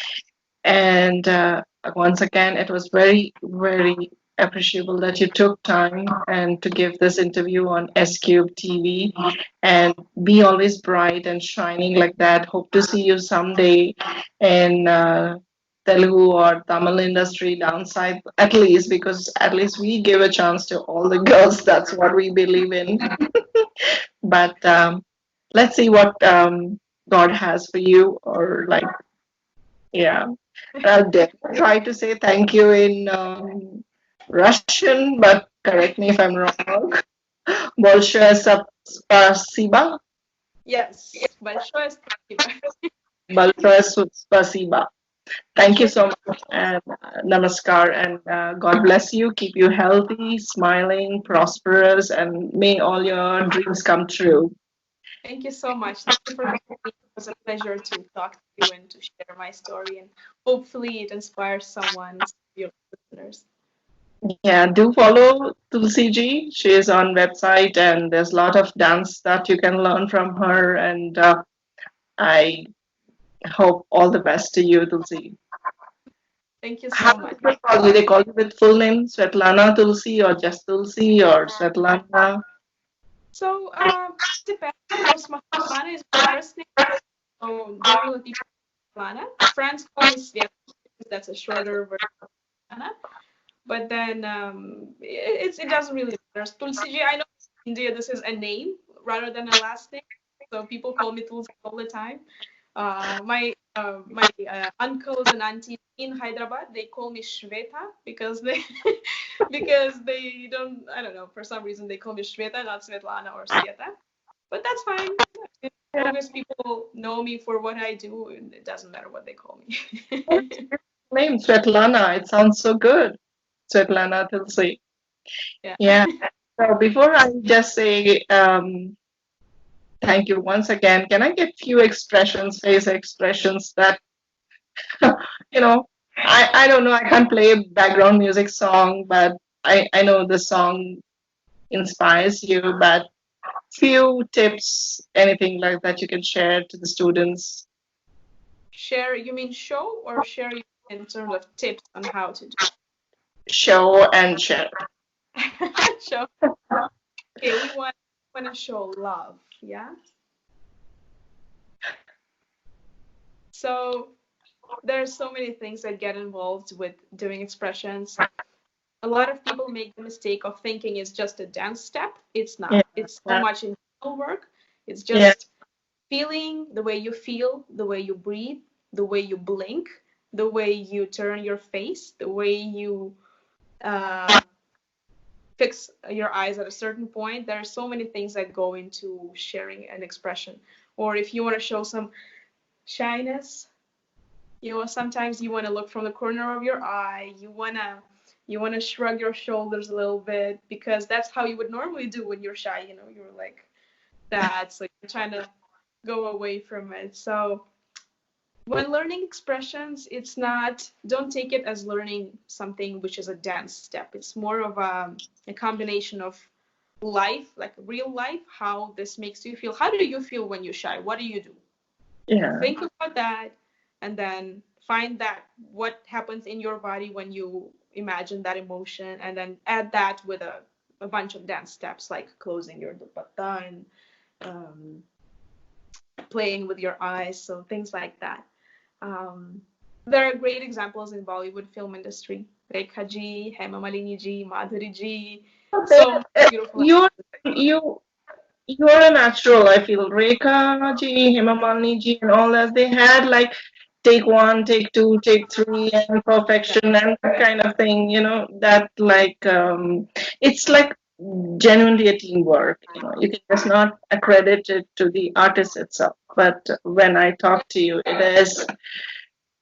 And once again, it was very, very appreciable that you took time and to give this interview on S Cube TV. And be always bright and shining like that. Hope to see you someday in Telugu or Tamil industry downside, at least, because at least we give a chance to all the girls. That's what we believe in. But let's see what God has for you, or like, yeah. I'll definitely try to say thank you in Russian, but correct me if I'm wrong. Большое спасибо. Yes, большое спасибо. Большое спасибо. Thank you Большое so much, and namaskar, and God bless you. Keep you healthy, smiling, prosperous, and may all your dreams come true. Thank you so much. Thank you for having me. It was a pleasure to talk to you and to share my story, and hopefully it inspires someone, some of your listeners. Yeah, do follow Tulsi Ji. She is on website, and there's a lot of dance that you can learn from her. And I hope all the best to you, Tulsi. Thank you How so do much. they call you? They call you with full name, Svetlana Tulsi, or just Tulsi, or Svetlana? So, depends. Svetlana is my first name, so generally people call me Svetlana. Friends call me Sveta because that's a shorter version of Svetlana. But then it doesn't really matter. Tulsiji, I know in India this is a name rather than a last name. so people call me Tulsi all the time. My uncles and aunties in Hyderabad, they call me Shweta because they because they don't, I don't know, for some reason they call me Shweta, not Svetlana or Sveta. But that's fine. As Yeah. long as people know me for what I do, it doesn't matter what they call What's me. your name? Svetlana. It sounds so good. Svetlana Tulsi. Yeah. Yeah. So before I just say thank you once again, can I get few expressions, face expressions that you know, I don't know, I can't play a background music song, but I know the song inspires you, but few tips, anything like that you can share to the students. Share, you mean show or share in terms of tips on how to do? Show and share. Show. Okay, we want to show love, yeah? So there's so many things that get involved with doing expressions. A lot of people make the mistake of thinking it's just a dance step. It's Yeah, not. It's so yeah, much internal work. It's yeah, just feeling the way you feel, the way you breathe, the way you blink, the way you turn your face, the way you uh, fix your eyes at a certain point. There are so many things that go into sharing an expression. Or if you want to show some shyness, sometimes you want to look from the corner of your eye. You want to shrug your shoulders a little bit because that's how you would normally do when you're shy. You're like that. So you're trying to go away from it. So when learning expressions, it's not, don't take it as learning something which is a dance step. It's more of a combination of life, like real life, how this makes you feel. How do you feel when you're shy? What do you do? yeah, Think about that and then find that what happens in your body when you imagine that emotion, and then add that with a bunch of dance steps like closing your dupatta and um, playing with your eyes, so things like that. um, there are great examples in Bollywood film industry. Rekha ji, Hema Malini ji, Madhuri ji, so many beautiful you actors. you you're a natural, I feel. Rekha ji, Hemamani ji, and all that. They had like take one, take two, take three, and Yeah. perfection and that kind of thing. That like it's like genuinely a teamwork. You can just not accredit it to the artist itself. But when I talk to you, it is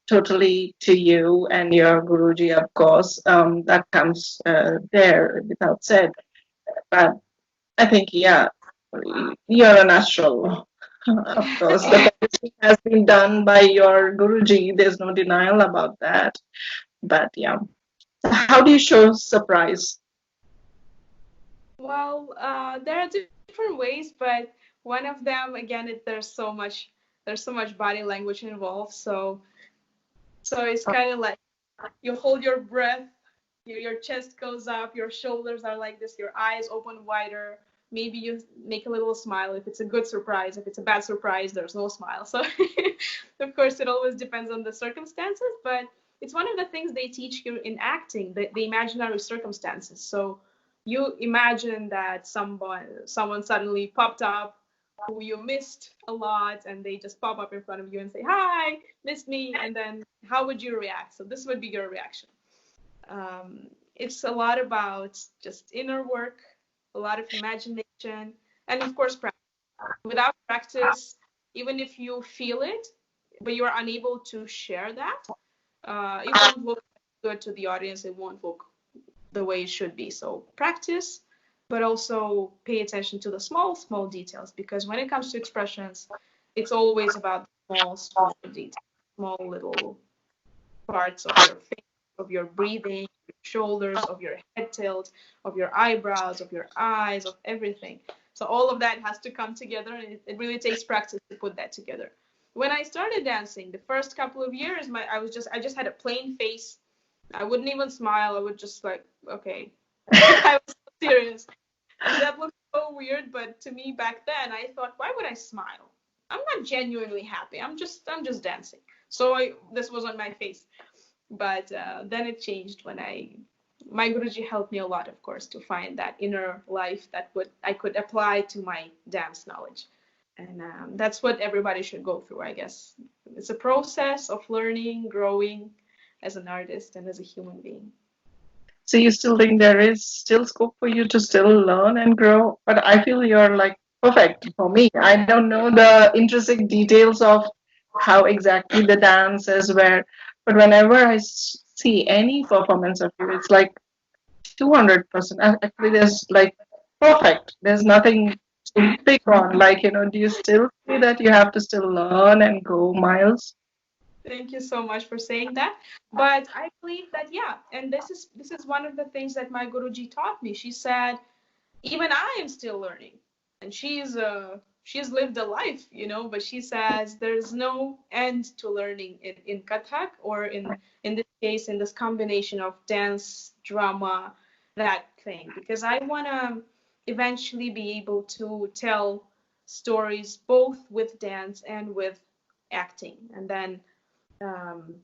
totally to you and your Guruji, of course. That comes there without said. But I think, yeah, you're a natural. Of course, the policy has been done by your Guruji. There's no denial about that. But yeah, how do you show surprise? Well, there are different ways, but one of them, again, there's so much body language involved. So it's kind of like you hold your breath, your chest goes up, your shoulders are like this, your eyes open wider. Maybe you make a little smile if it's a good surprise. If it's a bad surprise, there's no smile. So, of course, it always depends on the circumstances, but it's one of the things they teach you in acting, the imaginary circumstances. So, you imagine that someone suddenly popped up who you missed a lot, and they just pop up in front of you and say, "Hi, missed me," and then how would you react? So this would be your reaction. It's a lot about just inner work, a lot of imagination, and of course, practice. Without practice, even if you feel it, but you are unable to share that, it won't look good to the audience. It won't look the way it should be. So practice, but also pay attention to the small, small details, because when it comes to expressions, it's always about the small, small details, small little parts of your face, of your breathing, your shoulders, of your head tilt, of your eyebrows, of your eyes, of everything. So all of that has to come together, and it really takes practice to put that together. When I started dancing, the first couple of years, I just had a plain face. I wouldn't even smile. I would just like, okay. I was so serious. And that looked so weird, but to me back then, I thought, why would I smile? I'm not genuinely happy. I'm just dancing. So this was on my face. But then it changed when my Guruji helped me a lot, of course, to find that inner life that would I could apply to my dance knowledge. And that's what everybody should go through, I guess. It's a process of learning, growing as an artist and as a human being. So you still think there is still scope for you to still learn and grow? But I feel you're like perfect for me. I don't know the intrinsic details of how exactly the dance is where, but whenever I see any performance of you, it's like 200%. Actually, there's like perfect. There's nothing to pick on. Like, do you still see that you have to still learn and go miles? Thank you so much for saying that. But I believe that yeah, and this is one of the things that my Guruji taught me. She said, even I am still learning. And she's lived a life, but she says there's no end to learning in Kathak, or in this case, in this combination of dance, drama, that thing. Because I wanna eventually be able to tell stories both with dance and with acting. And then um,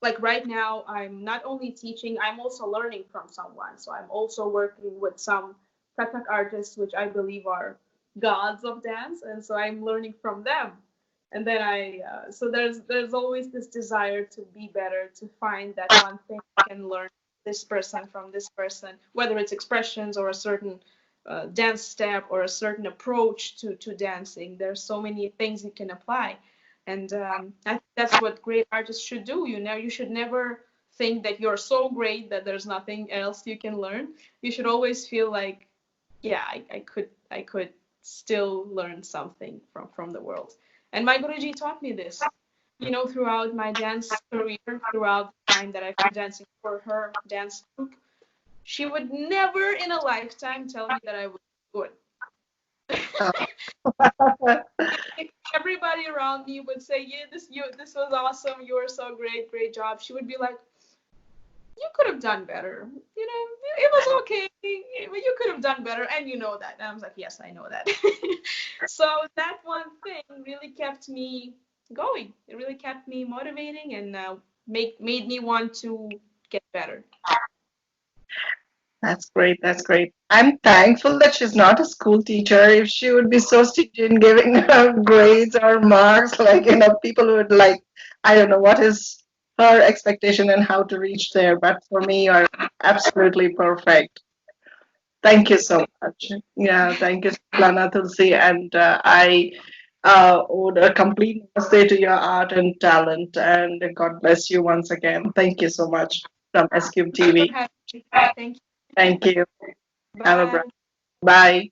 like right now, I'm not only teaching, I'm also learning from someone. So I'm also working with some Kathak artists, which I believe are gods of dance, and so I'm learning from them. And then so there's always this desire to be better, to find that one thing I can learn this person from this person, whether it's expressions or a certain dance step or a certain approach to dancing. There's so many things you can apply, and I think that's what great artists should do. You should never think that you're so great that there's nothing else you can learn. You should always feel like, yeah, I could still learn something from the world. And my Guruji taught me this. Throughout my dance career, throughout the time that I've been dancing for her dance troupe, she would never in a lifetime tell me that I was good. Everybody around me would say, "Yeah, this was awesome. You were so great, great job." She would be like, "You could have done better. It was okay. You could have done better, and you know that." And I was like, "Yes, I know that." So that one thing really kept me going. It really kept me motivating, and made me want to get better. That's great. That's great. I'm thankful that she's not a school teacher. If she would be so strict in giving her grades or marks, like, people would like, I don't know what is her expectation and how to reach there. But for me, you're absolutely perfect. Thank you so much. Yeah, thank you, Lana Tulsi. And I would a complete namaste to your art and talent. And God bless you once again. Thank you so much from SQ For TV. having me. Thank you. Thank you. Have a Bye. bright bye.